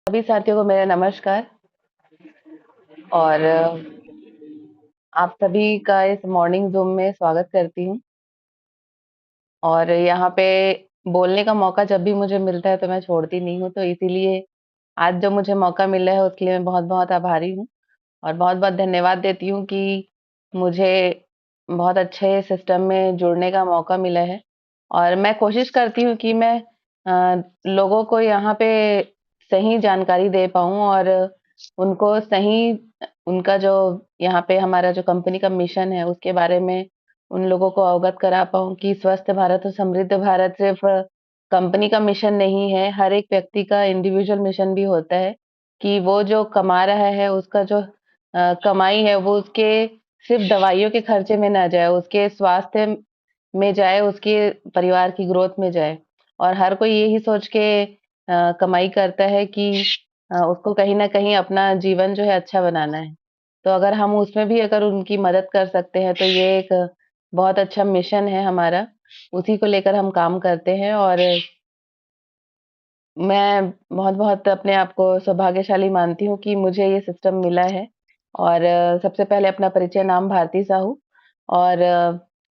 सभी साथियों को मेरा नमस्कार और आप सभी का इस मॉर्निंग ज़ूम में स्वागत करती हूँ और यहाँ पे बोलने का मौका जब भी मुझे मिलता है तो मैं छोड़ती नहीं हूँ, तो इसीलिए आज जो मुझे मौका मिला है उसके लिए मैं बहुत-बहुत आभारी हूँ और बहुत-बहुत धन्यवाद देती हूँ कि मुझे बहुत अच्छे सिस्टम में जुड़ने का मौका मिला है और मैं कोशिश करती हूँ कि मैं लोगों को यहाँ पे सही जानकारी दे पाऊँ और उनको सही उनका जो यहाँ पे हमारा जो कंपनी का मिशन है उसके बारे में उन लोगों को अवगत करा पाऊँ कि स्वस्थ भारत और समृद्ध भारत सिर्फ कंपनी का मिशन नहीं है, हर एक व्यक्ति का इंडिविजुअल मिशन भी होता है कि वो जो कमा रहा है उसका जो कमाई है वो उसके सिर्फ दवाइयों के खर्चे में ना जाए, उसके स्वास्थ्य में जाए, उसके परिवार की ग्रोथ में जाए। और हर कोई यही सोच के कमाई करता है कि उसको कहीं न कहीं अपना जीवन जो है अच्छा बनाना है। तो अगर हम उसमें भी अगर उनकी मदद कर सकते हैं तो ये एक बहुत अच्छा मिशन है हमारा, उसी को लेकर हम काम करते हैं और मैं बहुत-बहुत अपने आप को सौभाग्यशाली मानती हूँ कि मुझे ये सिस्टम मिला है और सबसे पहले अपना परिचय नाम भारती साहू और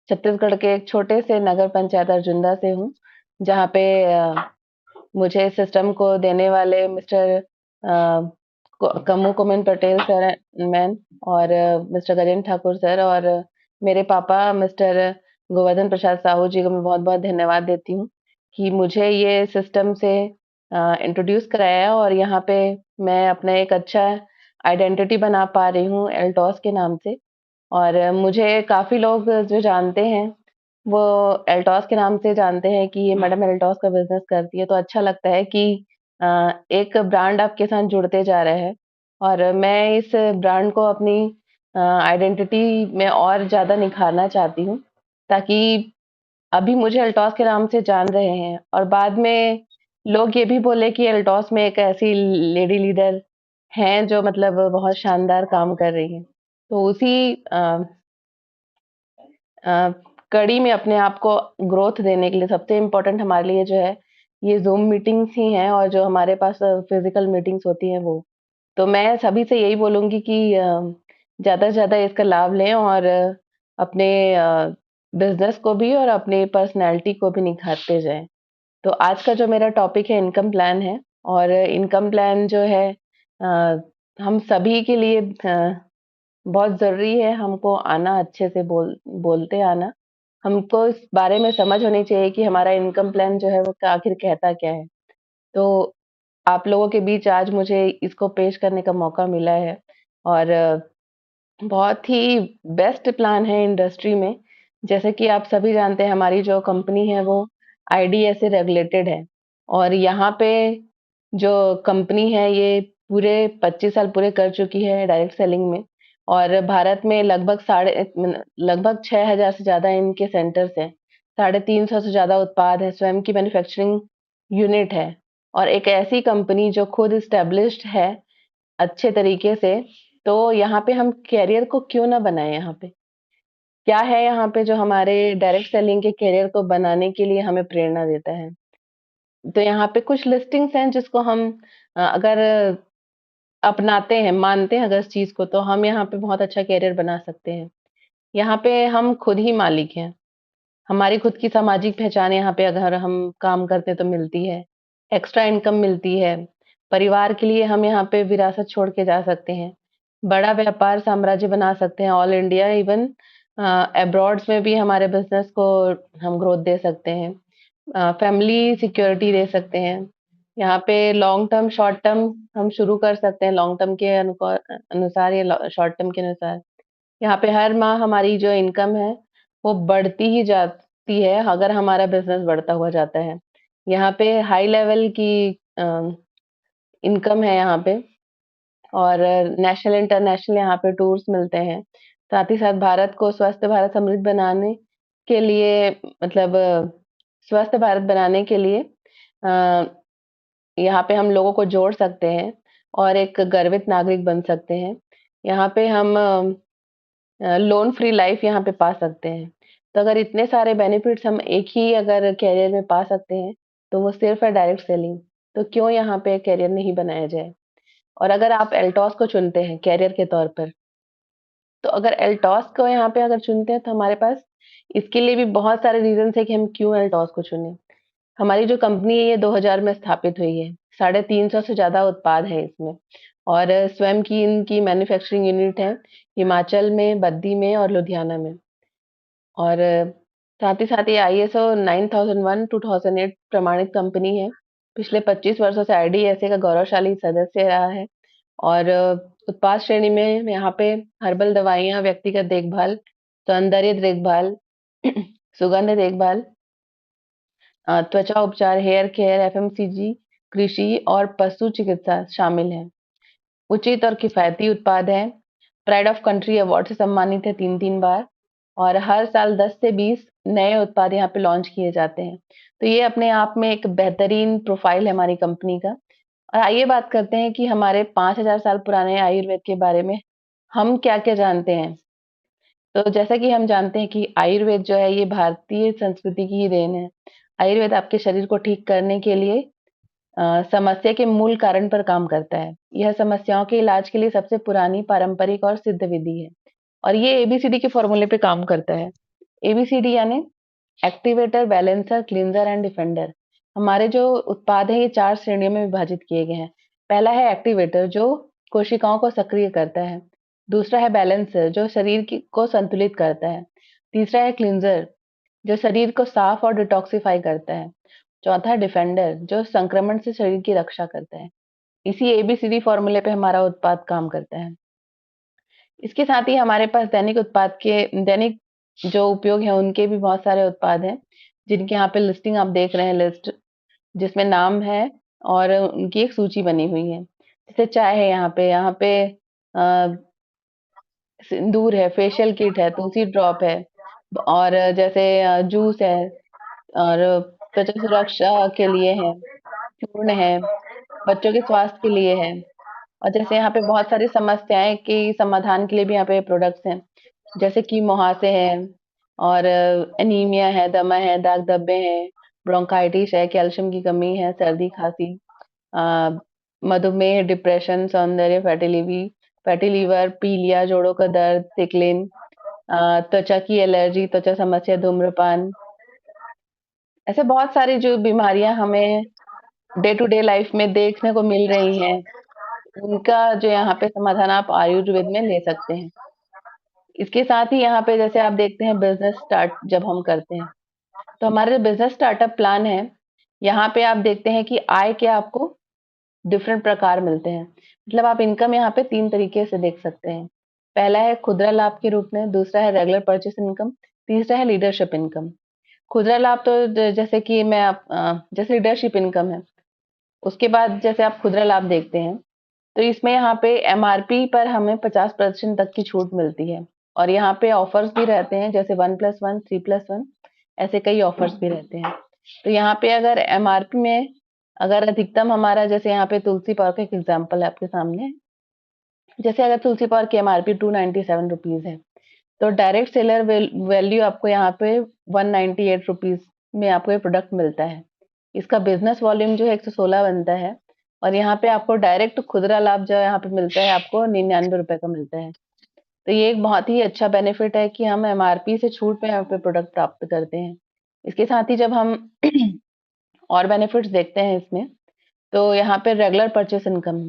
छत्तीसगढ़ के एक छोटे से नगर पंचायत अर्जुंदा से हूँ, जहाँ पे मुझे इस सिस्टम को देने वाले mister कम्मू Koeman Patel sir ma'am और मिस्टर गजेंद्र ठाकुर सर और मेरे पापा मिस्टर गोवर्धन प्रसाद साहू जी को मैं बहुत-बहुत धन्यवाद देती हूँ कि मुझे ये सिस्टम से इंट्रोड्यूस कराया और यहाँ पे मैं अपना एक अच्छा आइडेंटिटी बना पा रही हूँ एल्टॉस के नाम से और मुझे काफ़ी लोग जो जानते हैं, वो एल्टॉस के नाम से जानते हैं कि ये मैडम एल्टॉस का बिज़नेस करती है, तो अच्छा लगता है कि एक ब्रांड आपके साथ जुड़ते जा रहा है और मैं इस ब्रांड को अपनी आइडेंटिटी में और ज़्यादा निखारना चाहती हूँ, ताकि अभी मुझे एल्टॉस के नाम से जान रहे हैं और बाद में लोग ये भी बोले कि एल्टॉस में एक ऐसी लेडी लीडर हैं, जो मतलब बहुत शानदार काम कर रही हैं। तो उसी अ, कड़ी में अपने आप को ग्रोथ देने के लिए सबसे इम्पोर्टेंट हमारे लिए जो है, ये ज़ूम मीटिंग्स ही हैं और जो हमारे पास फिज़िकल मीटिंग्स होती हैं वो। तो मैं सभी से यही बोलूँगी कि ज़्यादा से ज़्यादा इसका लाभ लें और अपने बिज़नेस को भी और अपनी पर्सनैलिटी को भी निखारते जाएँ। तो आज का जो मेरा टॉपिक है इनकम प्लान है और इनकम प्लान जो है हम सभी के लिए बहुत ज़रूरी है हमको आना अच्छे से बोलते आना। हमको इस बारे में समझ होनी चाहिए कि हमारा इनकम प्लान जो है वो आखिर कहता क्या है। तो आप लोगों के बीच आज मुझे इसको पेश करने का मौका मिला है और बहुत ही बेस्ट प्लान है इंडस्ट्री में। जैसे कि आप सभी जानते हैं हमारी जो कंपनी है वो आईडीए से रेगुलेटेड है और यहाँ पे जो कंपनी है ये पूरे 25 साल पूरे कर चुकी है डायरेक्ट सेलिंग में और भारत में लगभग 6000 से ज़्यादा इनके सेंटर्स हैं। 350 से ज़्यादा उत्पाद है, स्वयं की मैन्युफैक्चरिंग यूनिट है और एक ऐसी कंपनी जो खुद एस्टेब्लिश्ड है अच्छे तरीके से, तो यहाँ पे हम करियर को क्यों ना बनाएँ यहाँ पे? क्या है यहाँ पे जो हमारे डायरेक्ट सेलिंग के करियर को बनाने के लिए हमें प्रेरणा देता है? तो यहाँ पे कुछ लिस्टिंग्स हैं जिसको हम अगर अपनाते हैं, मानते हैं अगर इस चीज़ को, तो हम यहाँ पे बहुत अच्छा करियर बना सकते हैं। यहाँ पे हम खुद ही मालिक हैं। हमारी खुद की सामाजिक पहचान यहाँ पे अगर हम काम करते हैं तो मिलती है। एक्स्ट्रा इनकम मिलती है। परिवार के लिए हम यहाँ पे विरासत छोड़ के जा सकते हैं। बड़ा व्यापार साम्राज्य बना सकते हैं ऑल इंडिया इवन अब्रॉड्स में भी हमारे बिज़नेस को हम ग्रोथ दे सकते हैं। फैमिली सिक्योरिटी दे सकते हैं। यहाँ पे लॉन्ग टर्म, शॉर्ट टर्म हम शुरू कर सकते हैं लॉन्ग टर्म के अनुसार या शॉर्ट टर्म के अनुसार। यहाँ पे हर माह हमारी जो इनकम है, वो बढ़ती ही जाती है अगर हमारा बिज़नेस बढ़ता हुआ जाता है। यहाँ पे हाई लेवल की अ, इनकम है यहाँ पे और नेशनल इंटरनेशनल यहाँ पे टूर्स मिलते हैं। साथ ही साथ भारत को स्वस्थ भारत समृद्ध बनाने के लिए मतलब स्वस्थ भारत बनाने के लिए अ, यहाँ पे हम लोगों को जोड़ सकते हैं और एक गर्वित नागरिक बन सकते हैं। यहाँ पे हम लोन फ्री लाइफ यहाँ पे पा सकते हैं। तो अगर इतने सारे बेनिफिट्स हम एक ही अगर करियर में पा सकते हैं, तो वो सिर्फ़ है डायरेक्ट सेलिंग। तो क्यों यहाँ पे करियर नहीं बनाया जाए? और अगर आप एल्टॉस को चुनते हैं करियर के तौर पर, तो अगर एल्टॉस को यहाँ पे अगर चुनते हैं तो हमारे पास इसके लिए भी बहुत सारे रीज़न्स हैं कि हम क्यों एल्टॉस को चुनें। हमारी जो कंपनी है ये 2000 में स्थापित हुई है। 350 से ज़्यादा उत्पाद हैं इसमें और स्वयं की इनकी मैन्युफैक्चरिंग यूनिट है हिमाचल में, बद्दी में और लुधियाना में। और साथ ही आईएसओ 9001 2008 प्रमाणित कंपनी है। पिछले 25 वर्षों से आईडीएसए का गौरवशाली सदस्य रहा है और उत्पाद श्रेणी में यहाँ पे हर्बल दवाइयाँ, व्यक्तिगत देखभाल, सौंदर्य देखभाल, सुगंध देखभाल, त्वचा उपचार, हेयर केयर, एफएमसीजी, कृषि और पशु चिकित्सा शामिल है। उचित और किफ़ायती उत्पाद हैं। प्राइड ऑफ कंट्री अवार्ड से सम्मानित है 3-3 बार और हर साल 10 से 20 नए उत्पाद यहाँ पे लॉन्च किए जाते हैं। तो ये अपने आप में एक बेहतरीन प्रोफ़ाइल है हमारी कंपनी का। और आइए बात करते हैं कि हमारे 5000 साल पुराने आयुर्वेद के बारे में हम क्या-क्या जानते हैं। तो जैसा कि हम जानते हैं कि आयुर्वेद जो है ये भारतीय संस्कृति की ही देन है। आयुर्वेद आपके शरीर को ठीक करने के लिए समस्या के मूल कारण पर काम करता है। यह समस्याओं के इलाज के लिए सबसे पुरानी पारंपरिक और सिद्ध विधि है और ये एबीसीडी के फॉर्मूले पे काम करता है। एबीसीडी यानी activator, balancer, cleanser and defender. हमारे जो उत्पाद हैं ये 4 श्रेणियों में विभाजित किए गए हैं। पहला है एक्टिवेटर जो कोशिकाओं को सक्रिय करता है। दूसरा है बैलेंसर जो को संतुलित करता है। तीसरा है क्लींजर जो शरीर को साफ और डिटॉक्सिफाई करता है। चौथा है डिफेंडर जो संक्रमण से शरीर की रक्षा करता है। इसी एबीसीडी फॉर्मूले पे हमारा उत्पाद काम करता है। इसके साथ ही हमारे पास दैनिक जो उपयोग है उनके भी बहुत सारे उत्पाद हैं, जिनकी यहाँ पे लिस्टिंग आप देख रहे हैं लिस्ट जिसमें नाम है और उनकी एक सूची बनी हुई है। जैसे चाय है यहाँ पे सिंदूर है, फेशियल किट है, तुलसी ड्रॉप है और जैसे जूस है और त्वचा सुरक्षा के लिए है, चूर्ण है, बच्चों के स्वास्थ्य के लिए है और जैसे यहाँ पे बहुत सारी समस्याएँ के समाधान के लिए भी यहाँ पे प्रोडक्ट्स हैं, जैसे कि मुहासे हैं और एनीमिया है, दमा है, दाग धब्बे हैं, ब्रोंकाइटिस है, कैल्शियम की कमी है, सर्दी खांसी, अ, मधुमेह, डिप्रेशन, सौंदर्य, फैटी लीवर, पीलिया, जोड़ों का दर्द, सिकलिन, त्वचा की एलर्जी, त्वचा समस्या, धूम्रपान, ऐसे बहुत सारी जो बीमारियां हमें डे टू डे लाइफ में देखने को मिल रही हैं, उनका जो यहाँ पे समाधान आप आयुर्वेद में ले सकते हैं। इसके साथ ही यहाँ पे जैसे आप देखते हैं बिज़नेस स्टार्ट जब हम करते हैं, तो हमारा जो बिज़नेस स्टार्टअप प्लान है, यहाँ पे आप देखते हैं कि आय के आपको डिफरेंट प्रकार मिलते हैं। मतलब आप इनकम यहाँ पे 3 तरीके से देख सकते हैं। पहला है खुदरा लाभ के रूप में, दूसरा है रेगुलर परचेस इनकम, तीसरा है लीडरशिप इनकम। खुदरा लाभ तो जैसे कि जैसे लीडरशिप इनकम है, उसके बाद जैसे आप खुदरा लाभ देखते हैं, तो इसमें यहाँ पे एमआरपी पर हमें 50% तक की छूट मिलती है और यहाँ पे ऑफर्स भी रहते हैं जैसे 1+1, 3+1 ऐसे कई ऑफर्स भी रहते हैं। तो यहाँ पे अगर एमआरपी में अगर अधिकतम हमारा जैसे यहाँ पे तुलसी पावर का एक एग्जांपल है आपके सामने। जैसे अगर तुलसी पावर की एमआरपी 297 रुपीज़ है, तो डायरेक्ट सेलर वैल्यू आपको यहाँ पे 198 रुपीज़ में आपको ये प्रोडक्ट मिलता है। इसका बिज़नेस वॉल्यूम जो है 116 बनता है और यहाँ पे आपको डायरेक्ट खुदरा लाभ जो यहाँ पे मिलता है आपको 99 रुपए का मिलता है। तो ये एक बहुत ही अच्छा बेनिफिट है कि हम एमआरपी से छूट पे यहाँ पे प्रोडक्ट प्राप्त करते हैं। इसके साथ ही जब हम और बेनिफिट्स देखते हैं इसमें, तो यहाँ पे रेगुलर परचेस इनकम,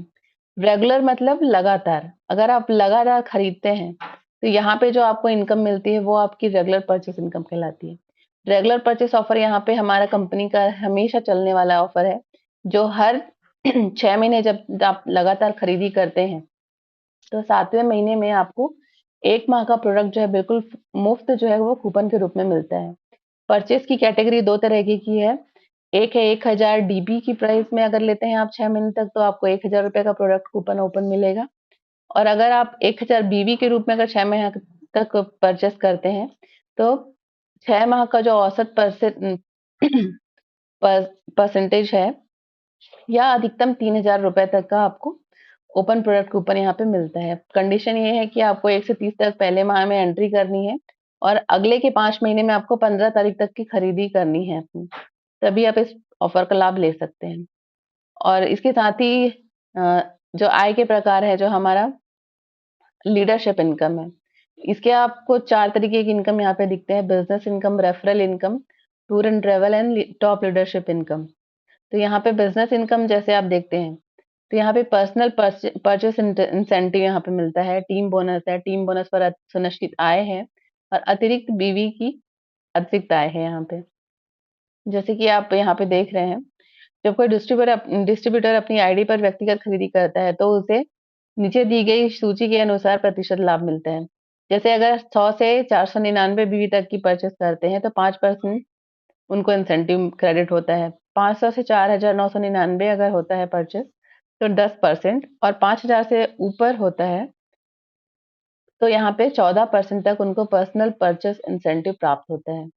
रेगुलर मतलब लगातार। अगर आप लगातार खरीदते हैं, तो यहाँ पे जो आपको इनकम मिलती है वो आपकी रेगुलर परचेस इनकम कहलाती है। रेगुलर परचेस ऑफर यहाँ पे हमारा कंपनी का हमेशा चलने वाला ऑफर है, जो हर 6 महीने जब आप लगातार खरीदी करते हैं, तो 7वें महीने में आपको 1 माह का प्रोडक्ट जो है बिल्कुल मुफ्त जो है वो कूपन के रूप में मिलता है। परचेस की कैटेगरी 2 तरह की है। एक है 1000 डीबी की प्राइस में अगर लेते हैं आप 6 महीने तक तो आपको 1000 रुपए का प्रोडक्ट कूपन ओपन मिलेगा और अगर आप 1000 बीबी के रूप में अगर 6 महीने तक परचेस करते हैं, तो 6 माह का जो औसत परसेंटेज है या अधिकतम 3000 रुपए तक का आपको ओपन प्रोडक्ट कूपन यहाँ पे मिलता है। कंडीशन ये है कि आपको 1 से 30 तक पहले माह में एंट्री करनी है और अगले के 5 महीने में आपको 15 तारीख तक की खरीदी करनी है अपनी, तभी आप इस ऑफर का लाभ ले सकते हैं। और इसके साथ ही जो आय के प्रकार है, जो हमारा लीडरशिप इनकम है, इसके आपको 4 तरीके की इनकम यहाँ पे दिखते हैं: business income, referral income, tour and travel and top leadership income. तो यहाँ पे बिज़नेस इनकम जैसे आप देखते हैं, तो यहाँ पे पर्सनल परचेस इंसेंटिव यहाँ पे मिलता है, टीम बोनस है, टीम बोनस पर सुनिश्चित आय है, और अतिरिक्त बीवी की अतिरिक्त आय है यहाँ पे। जैसे कि आप यहाँ पे देख रहे हैं, जब कोई डिस्ट्रीब्यूटर अपनी आईडी पर व्यक्तिगत खरीदी करता है, तो उसे नीचे दी गई सूची के अनुसार प्रतिशत लाभ मिलता है। जैसे अगर 100 से 499 बीवी तक की परचेस करते हैं, तो 5% उनको इंसेंटिव क्रेडिट होता है। 500 से 4,999 अगर होता है परचेस, तो 10%, और 5,000 से ऊपर होता है, तो यहाँ पे 14% तक उनको पर्सनल परचेस इंसेंटिव प्राप्त होता है।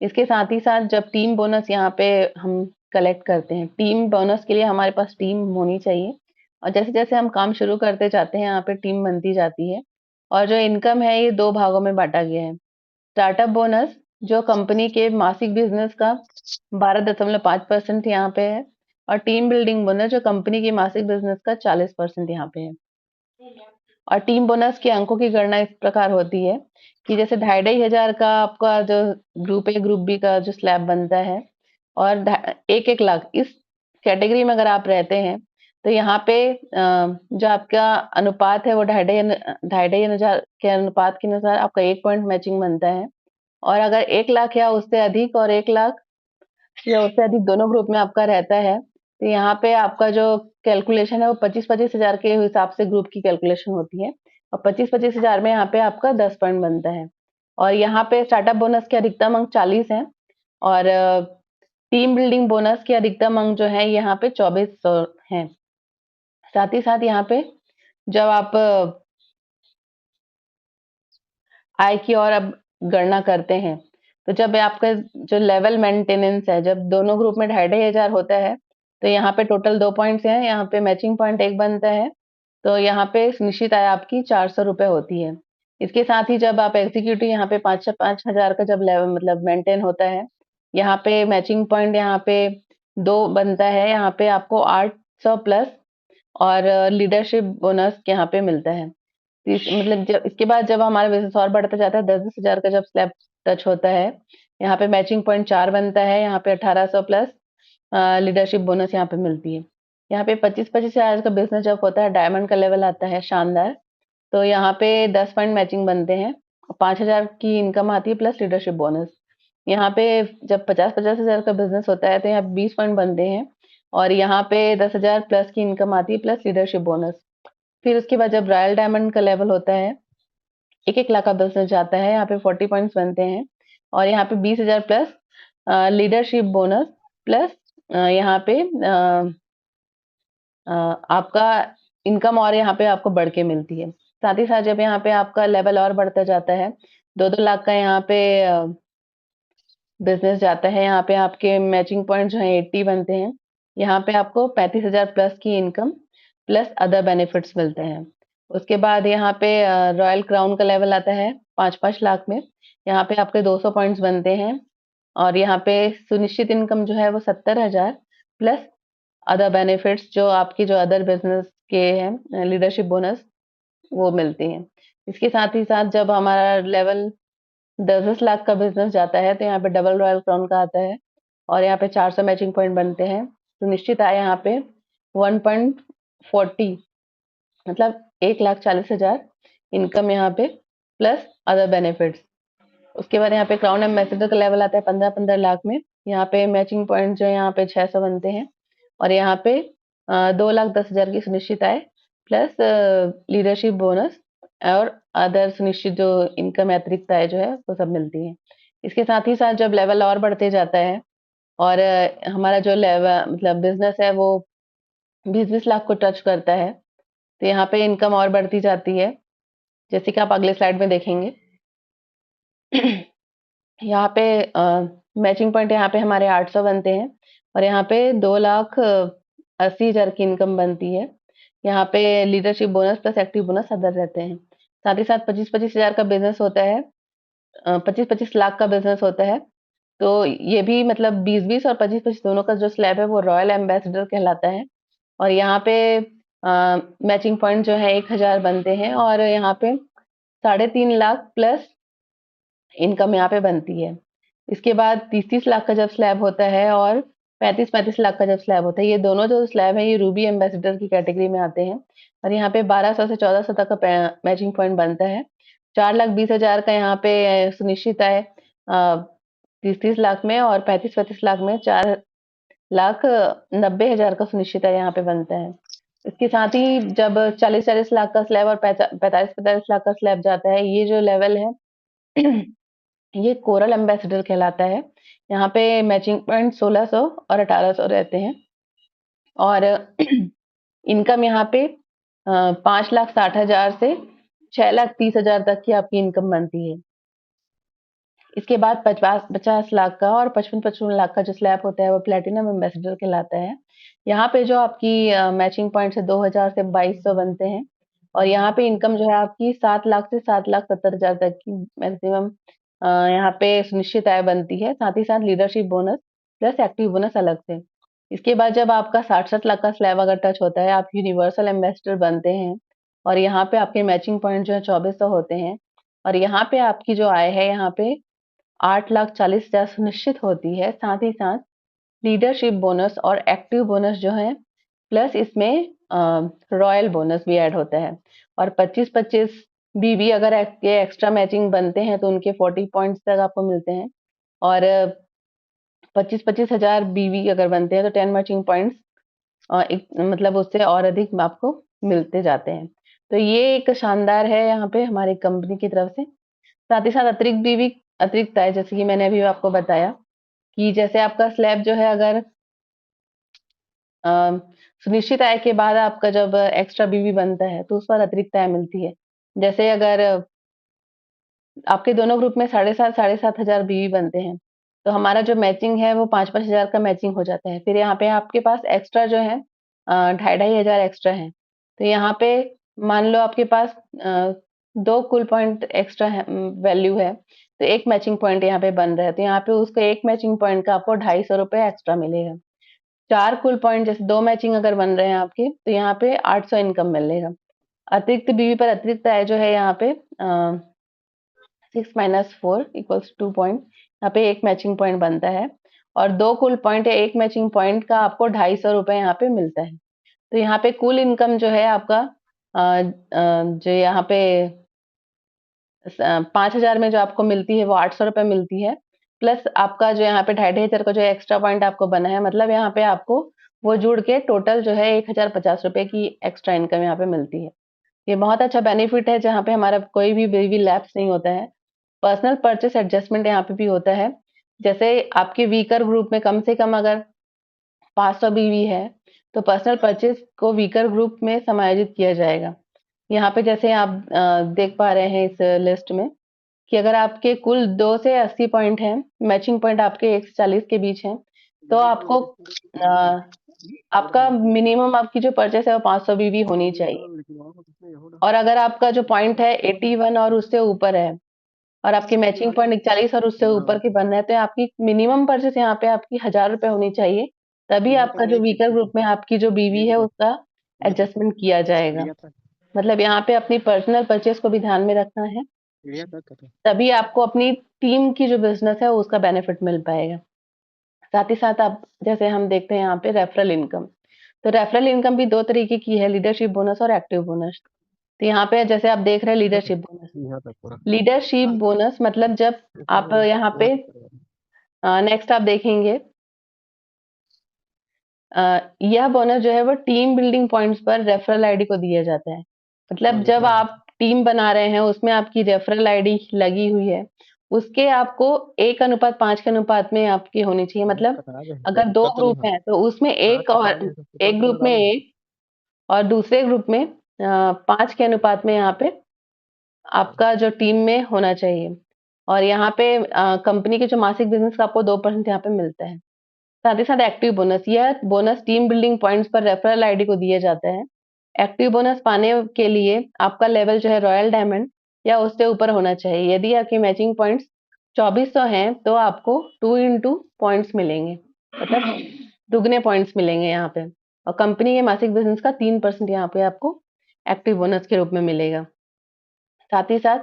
इसके साथ ही साथ जब टीम बोनस यहाँ पे हम कलेक्ट करते हैं, टीम बोनस के लिए हमारे पास टीम होनी चाहिए, और जैसे-जैसे हम काम शुरू करते जाते हैं, यहाँ पे टीम बनती जाती है, और जो इनकम है, ये 2 भागों में बाँटा गया है। स्टार्टअप बोनस, जो कंपनी के मासिक बिज़नेस का 12.5% यहाँ पे है, और टीम बिल्डिंग बोनस, जो कंपनी की मासिक बिज़नेस का 40% यहाँ पे है। और टीम बोनस के अंकों की गणना इस प्रकार होती है कि जैसे 2,500 का आपका जो ग्रुप ए, ग्रुप बी का जो स्लैब बनता है, और 1-1 लाख इस कैटेगरी में अगर आप रहते हैं, तो यहाँ पे जो आपका अनुपात है वो 2,500 के अनुपात के अनुसार आपका 1 पॉइंट मैचिंग बनता है। और अगर 1 लाख या उससे अधिक, और 1 लाख या उससे अधिक दोनों ग्रुप में आपका रहता है, तो यहाँ पे आपका जो कैलकुलेशन है वो 25-25 हज़ार के हिसाब से ग्रुप की कैलकुलेशन होती है, और 25-25 हज़ार में यहाँ पे आपका 10 पॉइंट बनता है। और यहाँ पे स्टार्टअप बोनस के अधिकतम अंक 40 हैं, और टीम बिल्डिंग बोनस के अधिकतम अंक जो है यहाँ पे 2400 हैं। साथ ही साथ यहाँ पे जब आप आय की और अब गणना करते हैं, तो जब आपका जो लेवल मेंटेनेंस है, जब दोनों ग्रुप में 2,500 होता है, तो यहाँ पे टोटल 2 पॉइंट्स हैं, यहाँ पे मैचिंग पॉइंट 1 बनता है, तो यहाँ पे निश्चित आय आपकी 400 रुपए होती है। इसके साथ ही जब आप एग्जीक्यूटिव यहाँ पे 5,000 का जब लेवल मतलब मेंटेन होता है, यहाँ पे मैचिंग पॉइंट यहाँ पे 2 बनता है, यहाँ पे आपको 800 प्लस और लीडरशिप बोनस यहाँ पे मिलता है। मतलब जब इसके बाद जब हमारा बिज़नेस और बढ़ता जाता है, 10-10 हज़ार का जब स्लैब टच होता है, यहाँ पे मैचिंग पॉइंट 4 बनता है, यहाँ पे 1800 प्लस लीडरशिप बोनस यहाँ पे मिलती है। यहाँ पे 25-25 हज़ार का बिज़नेस जब होता है, डायमंड का लेवल आता है शानदार, तो यहाँ पे 10 पॉइंट मैचिंग बनते हैं, और 5,000 की इनकम आती है प्लस लीडरशिप बोनस। यहाँ पे जब 50-50 हज़ार का बिज़नेस होता है, तो यहाँ 20 पॉइंट बनते हैं, और यहाँ पे 10,000 प्लस की इनकम आती है प्लस लीडरशिप बोनस। फिर उसके बाद जब रॉयल डायमंड का लेवल होता है, 1-1 लाख का बिज़नेस जाता है, यहाँ पे 40 पॉइंट्स बनते हैं, और यहाँ पे 20,000 प्लस लीडरशिप बोनस प्लस यहाँ पे अ, आपका इनकम और यहाँ पे आपको बढ़ के मिलती है। साथ ही साथ जब यहाँ पे आपका लेवल और बढ़ता जाता है, 2-2 लाख का यहाँ पे बिज़नेस जाता है, यहाँ पे आपके मैचिंग पॉइंट जो हैं 80 बनते हैं। यहाँ पे आपको 35,000 प्लस की इनकम प्लस अदर बेनिफिट्स मिलते हैं। उसके बाद यहाँ पे रॉयल क्राउन का लेवल आता है 5-5 लाख में। यहाँ पे आपके 200 पॉइंट्स बनते हैं, और यहाँ पे सुनिश्चित इनकम जो है वो 70,000 प्लस अदर बेनिफिट्स जो आपकी जो अदर बिज़नेस के हैं लीडरशिप बोनस वो मिलती हैं। इसके साथ ही साथ जब हमारा लेवल 10-10 लाख का बिज़नेस जाता है, तो यहाँ पे डबल रॉयल क्राउन का आता है, और यहाँ पे 400 मैचिंग पॉइंट बनते हैं। तो निश्चित आय यहाँ पे 1.40 मतलब 1,40,000 इनकम यहाँ पे प्लस अदर बेनिफिट्स। उसके बाद यहाँ पे क्राउन एम्बेसडर का लेवल आता है 15-15 लाख में। यहाँ पे मैचिंग पॉइंट जो है यहाँ पे 600 बनते हैं, और यहाँ पे 2,10,000 की सुनिश्चित आय प्लस लीडरशिप बोनस और अदर सुनिश्चित जो इनकम अतिरिक्त आय जो है वो सब मिलती है। इसके साथ ही साथ जब लेवल और बढ़ते जाता है, और हमारा जो लेवल मतलब बिजनेस है वो 20-20 लाख को टच करता है, तो यहाँ पे इनकम और बढ़ती जाती है, जैसे कि आप अगले स्लाइड में देखेंगे। यहाँ पे मैचिंग पॉइंट यहाँ पे हमारे 800 बनते हैं, और यहाँ पे 2,80,000 की इनकम बनती है। यहाँ पे leadership bonus plus active bonus other रहते हैं। साथ ही साथ 25-25 हज़ार का बिज़नेस होता है, 25-25 लाख का बिज़नेस होता है। तो ये भी मतलब 20-20 और 25-25 दोनों का जो स्लैब है वो रॉयल एम्बेसडर कहलाता है। और यहाँ पे मैचिंग पॉइंट जो है 1000 बनते हैं और यहाँ पे 3.5 लाख प्लस इनकम यहाँ पे बनती है। इसके बाद 30-30 लाख का जब स्लैब होता है और 35-35 लाख का जब स्लैब होता है, ये दोनों जो स्लैब है ये रूबी एम्बेसडर की कैटेगरी में आते हैं और यहाँ पे 1200 से 1400 तक का मैचिंग पॉइंट बनता है। 4,20,000 का यहाँ पे सुनिश्चित आय 30-30 लाख में और 35-35 लाख में 4,90,000 का सुनिश्चित आय यहाँ पे बनता है। इसके साथ ही जब 40-40 लाख का स्लैब और 45-45 लाख का स्लैब जाता है, ये जो लेवल है ये कोरल एम्बेसडर कहलाता है। यहाँ पे मैचिंग पॉइंट 1600 और 1800 रहते हैं और इनकम यहाँ पे 5,60,000 से 6,30,000 तक की आपकी इनकम बनती है। इसके बाद 50 लाख का और 55 लाख का जो स्लैब होता है वो प्लेटिनम एम्बेसडर कहलाता है। यहाँ पे जो आपकी मैचिंग पॉइंट से 2,000 से 2,200 बनते हैं और यहाँ पे इनकम जो है आपकी 7 लाख से 7,70,000 तक की मैक्सिमम यहाँ पे सुनिश्चित आय बनती है। साथ ही साथ leadership bonus plus active bonus अलग से। इसके बाद जब आपका 60-60 लाख का स्लैब अगर टच होता है, आप यूनिवर्सल एम्बेसडर बनते हैं और यहाँ पे आपके मैचिंग पॉइंट जो है 2,400 होते हैं और यहाँ पे आपकी जो आय है यहाँ पे 8,40,000 सुनिश्चित होती है। साथ ही साथ लीडरशिप बोनस और एक्टिव बोनस जो है प्लस इसमें रॉयल बोनस भी ऐड होता है और 25-25 बीवी अगर के एक्स्ट्रा मैचिंग बनते हैं तो उनके 40 पॉइंट्स तक आपको मिलते हैं और 25-25 हजार बीवी अगर बनते हैं तो 10 मैचिंग पॉइंट्स मतलब उससे और अधिक आपको मिलते जाते हैं। तो ये एक शानदार है यहाँ पे हमारी कंपनी की तरफ से। साथ ही साथ अतिरिक्त बीवी अतिरिक्त आय जैसे कि मैंने अभी आपको बताया कि जैसे आपका स्लैब जो है अगर सुनिश्चित आय के बाद आपका जब एक्स्ट्रा बीवी बनता है तो उस पर अतिरिक्त आय मिलती है। जैसे अगर आपके दोनों ग्रुप में 7,500 हजार बीवी बनते हैं तो हमारा जो मैचिंग है वो 5-5 हजार का मैचिंग हो जाता है। फिर यहाँ पे आपके पास एक्स्ट्रा जो है 2,500 हजार एक्स्ट्रा है तो यहाँ पे मान लो आपके पास 2 कुल पॉइंट एक्स्ट्रा वैल्यू है तो एक मैचिंग पॉइंट यहाँ पे बन रहा है तो यहाँ पे उसको एक मैचिंग पॉइंट का आपको 250 रुपए एक्स्ट्रा मिलेगा। 4 कुल पॉइंट जैसे 2 मैचिंग अगर बन रहे हैं आपके तो यहाँ पे 800 इनकम मिलेगा। अतिरिक्त बीवी पर अतिरिक्त आय जो है यहाँ पे 6-4 = 2 पॉइंट यहाँ पे एक मैचिंग पॉइंट बनता है और 2 कुल पॉइंट या एक मैचिंग पॉइंट का आपको 250 रुपए यहाँ पे मिलता है। तो यहाँ पे कुल इनकम जो है आपका जो यहाँ पे 5,000 में जो आपको मिलती है वो 800 रुपए मिलती है प्लस आपका जो यहाँ पे 2,500 का जो एक्स्ट्रा पॉइंट आपको बना है मतलब यहाँ पे आपको वो जुड़ के टोटल जो है 1,050 रुपए की एक्स्ट्रा इनकम यहाँ पे मिलती है। ये बहुत अच्छा बेनिफिट है जहाँ पे हमारा कोई भी बेबी लैप्स नहीं होता है। पर्सनल परचेस एडजस्टमेंट यहाँ पे भी होता है। जैसे आपके वीकर ग्रुप में कम से कम अगर 500 बीवी है तो पर्सनल परचेस को वीकर ग्रुप में समायोजित किया जाएगा। यहाँ पे जैसे आप देख पा रहे हैं इस लिस्ट में कि अगर आपके कुल 2 से 80 पॉइंट हैं, मैचिंग पॉइंट आपके 1 से 40 के बीच हैं, तो आपको आपका मिनिमम आपकी जो परचेस है वो 500 बीवी होनी चाहिए और अगर आपका जो पॉइंट है 81 और उससे ऊपर है और आपकी मैचिंग पॉइंट 41 और उससे ऊपर की बन रहा है तो आपकी मिनिमम परचेस यहाँ पे आपकी 1,000 रुपए होनी चाहिए तभी आपका जो वीकर ग्रुप में आपकी जो बीवी है उसका एडजस्टमेंट किया जाएगा। मतलब यहाँ पे अपनी पर्सनल परचेस को भी ध्यान में रखना है तभी आपको अपनी टीम की जो बिजनेस है उसका बेनिफिट मिल पाएगा। साथ ही साथ आप जैसे हम देखते हैं यहाँ पे रेफरल इनकम तो रेफरल इनकम भी 2 तरीके की है लीडरशिप बोनस और एक्टिव बोनस। तो यहाँ पे जैसे आप देख रहे हैं लीडरशिप बोनस मतलब जब आप यहाँ पे नेक्स्ट आप देखेंगे यह बोनस जो है वो टीम बिल्डिंग पॉइंट्स पर रेफरल आईडी को दिया जाता है। मतलब जब आप टीम बना रहे हैं उसमें आपकी रेफरल आईडी लगी हुई है उसके आपको 1:5 के अनुपात में आपकी होनी चाहिए। मतलब अगर 2 ग्रुप हैं तो उसमें एक ग्रुप में 1 और दूसरे ग्रुप में 5 के अनुपात में यहाँ पे आपका जो टीम में होना चाहिए और यहाँ पे कंपनी के जो मासिक बिजनेस का आपको 2% यहाँ पे मिलता है। साथ ही साथ एक्टिव बोनस यह बोनस टीम बिल्डिंग पॉइंट्स पर रेफरल आईडी को दिया जाता है। एक्टिव बोनस पाने के लिए आपका लेवल जो है रॉयल डायमंड या उससे ऊपर होना चाहिए। यदि आपकी मैचिंग पॉइंट्स 2,400 हैं तो आपको 2 into पॉइंट्स मिलेंगे मतलब दुगने पॉइंट्स मिलेंगे यहाँ पे। और कंपनी के मासिक बिजनेस का 3% यहाँ पे आपको एक्टिव बोनस के रूप में मिलेगा। साथ ही साथ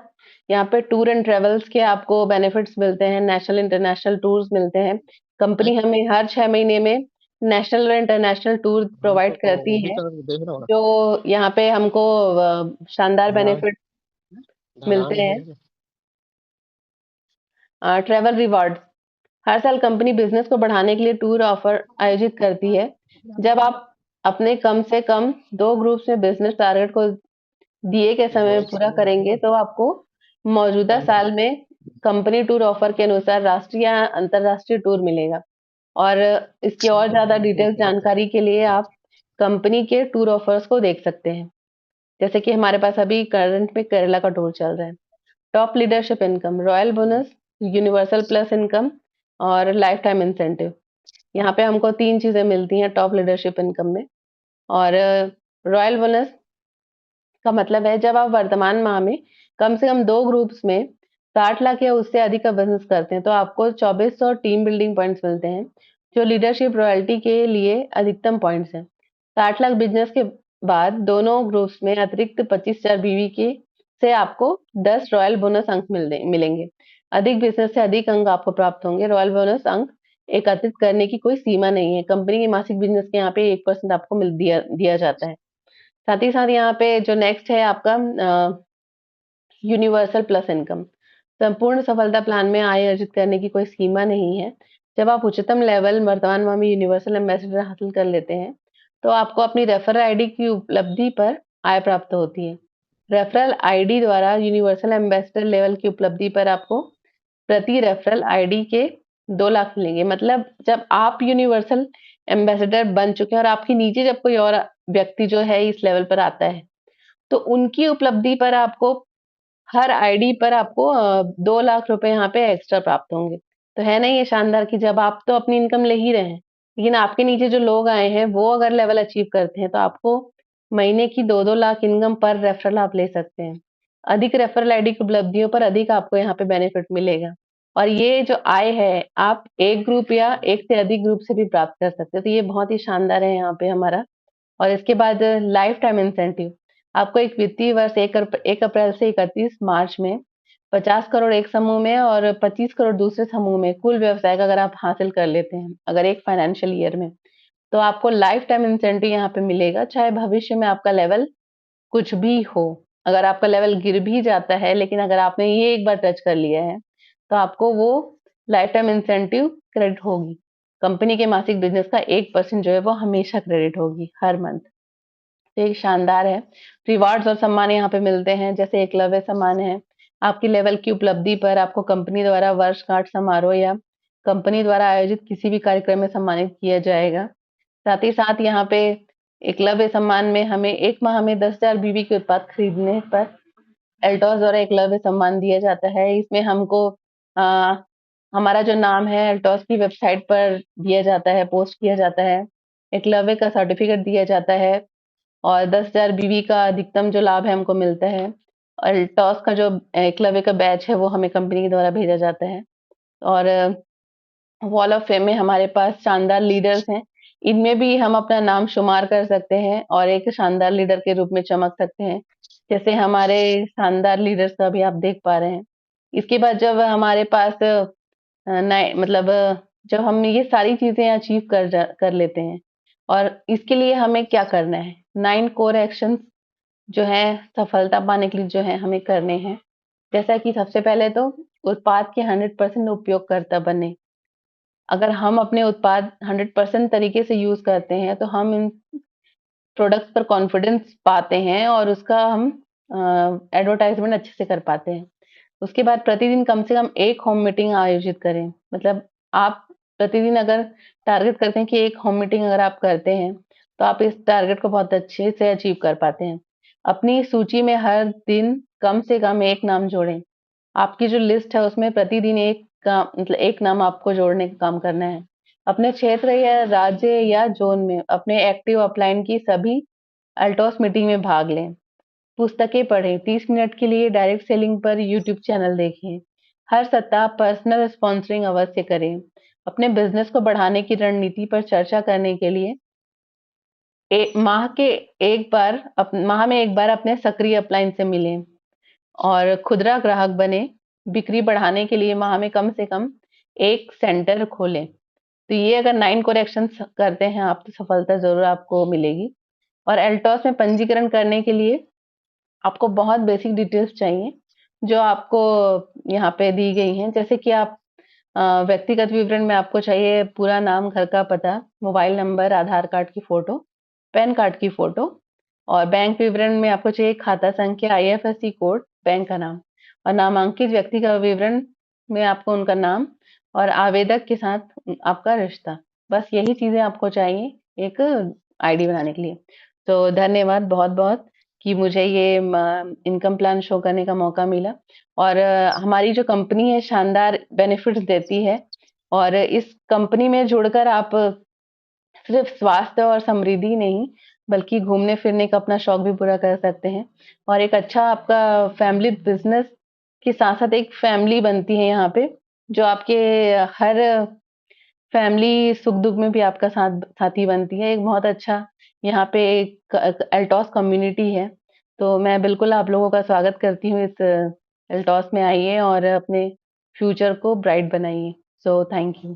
यहाँ पे टूर एंड ट्रेवल्स के आपको बेनिफिट्स मिलते हैं, नेशनल इंटरनेशनल टूर्स मिलते हैं। कंपनी हमें हर 6 महीने में नेशनल और इंटरनेशनल टूर हाँ तो प्रोवाइड करती वो भी है, तो देख रहा होगा। जो यहाँ पे हमको शानदार हाँ बेनिफिट हाँ मिलते लिख हैं। रहे थे। ट्रैवल रिवॉर्ड, हर साल कंपनी बिजनेस को बढ़ाने के लिए टूर ऑफर आयोजित करती है। जब आप अपने कम से कम 2 ग्रुप्स में बिजनेस टारगेट को दिए गए समय में पूरा करेंगे, तो आपको मौजूदा साल में कंपनी टूर ऑफर के अनुसार राष्ट्रीय या अंतर्राष्ट्रीय टूर मिलेगा। और इसकी और ज़्यादा डिटेल्स जानकारी के लिए आप कंपनी के टूर ऑफर्स को देख सकते हैं। जैसे कि हमारे पास अभी करंट में केरला का टूर चल रहा है। Top leadership income, royal bonus, universal plus income और लाइफ टाइम इंसेंटिव। यहाँ पे हमको 3 चीज़ें मिलती हैं टॉप लीडरशिप इनकम में। और रॉयल बोनस का मतलब है जब आप वर्तमान माह में कम से कम 2 ग्रुप्स में 60 लाख या उससे अधिक का बिज़नेस करते हैं, तो आपको 2400 टीम बिल्डिंग पॉइंट्स मिलते हैं, जो लीडरशिप रॉयल्टी के लिए अधिकतम पॉइंट्स हैं। 60 लाख बिज़नेस के बाद दोनों ग्रुप्स में अतिरिक्त 25,000 बीवी के से आपको 10 रॉयल बोनस अंक मिलेंगे। अधिक बिज़नेस से अधिक अंक आपको प्राप्त होंगे। रॉयल बोनस अंक एकत्रित करने की कोई सीमा नहीं है। कंपनी के मासिक बिज़नेस के यहाँ पे 1% आपको मिल दिया दिया जाता है। साथ ही साथ यहाँ पे जो नेक्स्ट है आपका यूनिवर्सल प्लस इनकम। संपूर्ण सफलता प्लान में आय अर्जित करने की कोई सीमा नहीं है। जब आप उच्चतम लेवल वर्तमान माह में यूनिवर्सल एम्बेसडर हासिल कर लेते हैं, तो आपको अपनी रेफरल आईडी की उपलब्धि पर आय प्राप्त होती है। रेफरल आईडी द्वारा यूनिवर्सल एम्बेसडर लेवल की उपलब्धि पर आपको प्रति रेफरल आईडी के 2 लाख मिलेंगे। मतलब जब आप यूनिवर्सल एम्बेसडर बन चुके हैं और आपके नीचे जब कोई और व्यक्ति जो है इस लेवल पर आता है, तो उनकी उपलब्धि पर आपको हर आईडी पर आपको 2 लाख रुपए यहाँ पे एक्स्ट्रा प्राप्त होंगे। तो है ना ये शानदार कि जब आप तो अपनी इनकम ले ही रहे हैं, लेकिन आपके नीचे जो लोग आए हैं, वो अगर लेवल अचीव करते हैं, तो आपको महीने की 2-2 लाख इनकम पर रेफरल आप ले सकते हैं। अधिक रेफरल आईडी की उपलब्धियों पर अधिक आपको यहाँ पे बेनिफिट मिलेगा। और ये जो आय है, आप एक ग्रुप या एक से अधिक ग्रुप से भी प्राप्त कर सकते हैं। तो ये बहुत ही शानदार है यहाँ पे हमारा। और इसके बाद लाइफ टाइम इंसेंटिव, आपको एक वित्तीय वर्ष 1 अप्रैल से 31 मार्च में 50 करोड़ एक समूह में और 25 करोड़ दूसरे समूह में कुल व्यवसाय का अगर आप हासिल कर लेते हैं, अगर एक फाइनेंशियल ईयर में, तो आपको लाइफ टाइम इंसेंटिव यहाँ पे मिलेगा, चाहे भविष्य में आपका लेवल कुछ भी हो। अगर आपका लेवल गिर भी जाता है, लेकिन अगर आपने ये एक बार टच कर लिया है, तो आपको वो लाइफ टाइम इंसेंटिव क्रेडिट होगी। कंपनी के मासिक बिजनेस का 1% जो है वो हमेशा क्रेडिट होगी हर मंथ। ये शानदार है। रिवार्ड्स और सम्मान यहाँ पे मिलते हैं, जैसे एकलव्य सम्मान है। आपकी लेवल की उपलब्धि पर आपको कंपनी द्वारा वर्षगांठ समारोह या कंपनी द्वारा आयोजित किसी भी कार्यक्रम में सम्मानित किया जाएगा। साथ ही साथ यहाँ पे एकलव्य सम्मान में हमें 1 माह में 10,000 बीवी के उत्पाद खरीदने पर एल्टॉस द्वारा एकलव्य सम्मान दिया जाता है। इसमें हमको अ, हमारा जो नाम है एल्टॉस की वेबसाइट पर दिया जाता है, पोस्ट किया जाता है। एकलव्य का सर्टिफिकेट दिया जाता है और 10,000 बीवी का अधिकतम जो लाभ है हमको मिलता है। और टॉस का जो एकलव्य का बैच है वो हमें कंपनी के द्वारा भेजा जाता है। और वॉल ऑफ फेम में हमारे पास शानदार लीडर्स हैं। इनमें भी हम अपना नाम शुमार कर सकते हैं और एक शानदार लीडर के रूप में चमक सकते हैं। जैसे हमारे शानदार लीडर्स का भी आप देख पा रहे हैं। इसके बाद जब हमारे पास नए मतलब जब हम ये सारी चीज़ें अचीव कर लेते हैं और इसके लिए हमें क्या करना है? 9 कोर एक्शंस जो है सफलता पाने के लिए जो है हमें करने हैं। जैसा कि सबसे पहले तो उत्पाद के 100% उपयोगकर्ता बने। अगर हम अपने उत्पाद 100% तरीके से यूज़ करते हैं, तो हम इन प्रोडक्ट्स पर कॉन्फिडेंस पाते हैं और उसका हम एडवर्टाइज़मेंट अच्छे से कर पाते हैं। उसके बाद प्रतिदिन कम से कम 1 होम मीटिंग आयोजित करें। मतलब आप प्रतिदिन अगर टारगेट करते हैं कि 1 होम मीटिंग अगर आप करते हैं, तो आप इस टारगेट को बहुत अच्छे से अचीव कर पाते हैं। अपनी सूची में हर दिन कम से कम 1 नाम जोड़ें। आपकी जो लिस्ट है उसमें प्रतिदिन 1 का मतलब 1 नाम आपको जोड़ने का काम करना है। अपने क्षेत्र या राज्य या ज़ोन में अपने एक्टिव अपलाइन की सभी अल्टॉस मीटिंग में भाग लें। पुस्तकें पढ़ें, 30 मिनट के लिए डायरेक्ट सेलिंग पर यूट्यूब चैनल देखें। हर सप्ताह पर्सनल स्पॉन्सरिंग अवश्य करें। अपने बिजनेस को बढ़ाने की रणनीति पर चर्चा करने के लिए माह में एक बार अपने सक्रिय अपलाइन से मिलें और खुदरा ग्राहक बने। बिक्री बढ़ाने के लिए माह में कम से कम 1 सेंटर खोलें। तो ये अगर 9 करेक्शंस करते हैं आप, तो सफलता ज़रूर आपको मिलेगी। और एल्टॉस में पंजीकरण करने के लिए आपको बहुत बेसिक डिटेल्स चाहिए, जो आपको यहाँ पे दी गई हैं। जैसे कि आप व्यक्तिगत विवरण में आपको चाहिए पूरा नाम, घर का पता, मोबाइल नंबर, आधार कार्ड की फ़ोटो, पैन कार्ड की फ़ोटो। और बैंक विवरण में आपको चाहिए खाता संख्या, आईएफएससी कोड, बैंक का नाम। और नामांकित व्यक्ति का विवरण में आपको उनका नाम और आवेदक के साथ आपका रिश्ता। बस यही चीज़ें आपको चाहिए एक आईडी बनाने के लिए। तो धन्यवाद बहुत-बहुत कि मुझे ये इनकम प्लान शो करने का मौका मिला। और हमारी जो कंपनी है शानदार बेनिफिट्स देती है, और इस कंपनी में जुड़कर आप सिर्फ स्वास्थ्य और समृद्धि नहीं, बल्कि घूमने-फिरने का अपना शौक भी पूरा कर सकते हैं। और एक अच्छा आपका फैमिली बिज़नेस के साथ-साथ एक फैमिली बनती है यहाँ पे, जो आपके हर फैमिली सुख-दुख में भी आपका साथी बनती है। एक बहुत अच्छा यहाँ पे एक एल्टॉस कम्युनिटी है। तो मैं बिल्कुल आप लोगों का स्वागत करती हूँ इस एल्टॉस में आइए और अपने फ्यूचर को ब्राइट बनाइए। So thank you.